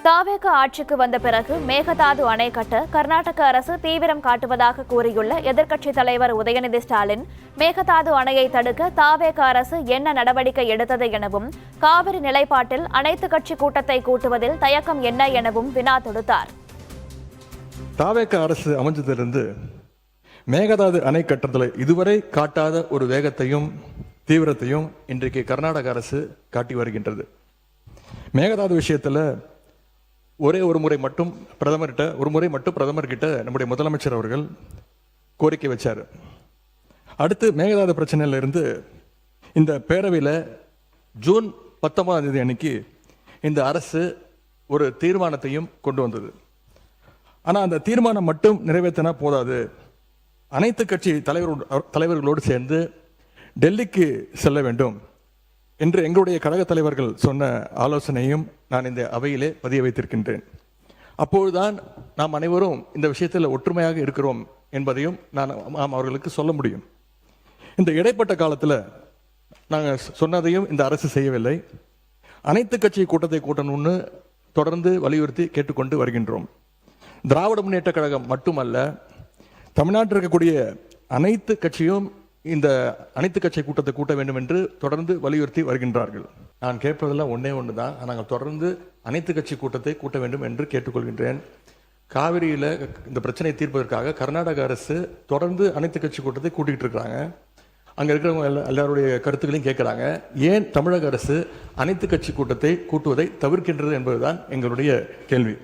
தாவேக ஆட்சிக்கு வந்த பிறகு மேகதாது அணை கட்ட கர்நாடக அரசு தீவிரம் காட்டுவதாக கூறியுள்ள எதிர்க்கட்சித் தலைவர் உதயநிதி ஸ்டாலின், மேகதாது அணையை தடுக்க தாவேக அரசு என்ன நடவடிக்கை எடுத்தது எனவும், காவிரி நிலைப்பாட்டில் அனைத்து கட்சி கூட்டத்தை கூட்டுவதில் தயக்கம் என்ன எனவும் வினா தொடுத்தார். தாவேக அரசு அமைஞ்சதிலிருந்து மேகதாது அணை கட்டுறதுல இதுவரை காட்டாத ஒரு வேகத்தையும் தீவிரத்தையும் இன்றைக்கு கர்நாடக அரசு காட்டி வருகின்றது. மேகதாது விஷயத்துல ஒரே ஒரு முறை மட்டும் பிரதமர்கிட்ட நம்முடைய முதலமைச்சர் அவர்கள் கோரிக்கை வச்சார். அடுத்து மேகதாது பிரச்சனையில இருந்து இந்த பேரவையில் ஜூன் 19 அன்னைக்கு இந்த அரசு ஒரு தீர்மானத்தையும் கொண்டு வந்தது. ஆனால் அந்த தீர்மானம் மட்டும் நிறைவேற்றினா போதாது, அனைத்து கட்சி தலைவர்களோடு சேர்ந்து டெல்லிக்கு செல்ல வேண்டும் என்று எங்களுடைய கழக தலைவர்கள் சொன்ன ஆலோசனையும் நான் இந்த அவையிலே பதிய வைத்திருக்கின்றேன். அப்பொழுதுதான் நாம் அனைவரும் இந்த விஷயத்தில் ஒற்றுமையாக இருக்கிறோம் என்பதையும் நாம் அவர்களுக்கு சொல்ல முடியும். இந்த இடைப்பட்ட காலத்தில் நாங்கள் சொன்னதையும் இந்த அரசு செய்யவில்லை. அனைத்து கட்சி கூட்டத்தை கூட்டணும்னு தொடர்ந்து வலியுறுத்தி கேட்டுக்கொண்டு வருகின்றோம். திராவிட முன்னேற்ற கழகம் மட்டுமல்ல, தமிழ்நாட்டில் இருக்கக்கூடிய அனைத்து கட்சியும் இந்த அனைத்து கட்சி கூட்டத்தை கூட்ட வேண்டும் என்று தொடர்ந்து வலியுறுத்தி வருகின்றார்கள். நான் கேட்பதெல்லாம் ஒன்று தான். நாங்கள் தொடர்ந்து அனைத்து கட்சி கூட்டத்தை கூட்ட வேண்டும் என்று கேட்டுக்கொள்கின்றேன். காவிரியில் இந்த பிரச்சனையை தீர்ப்பதற்காக கர்நாடக அரசு தொடர்ந்து அனைத்து கட்சி கூட்டத்தை கூட்டிகிட்டு இருக்கிறாங்க. அங்கே இருக்கிறவங்க எல்லாருடைய கருத்துக்களையும் கேட்குறாங்க. ஏன் தமிழக அரசு அனைத்து கட்சி கூட்டத்தை கூட்டுவதை தவிர்க்கின்றது என்பதுதான் எங்களுடைய கேள்வி.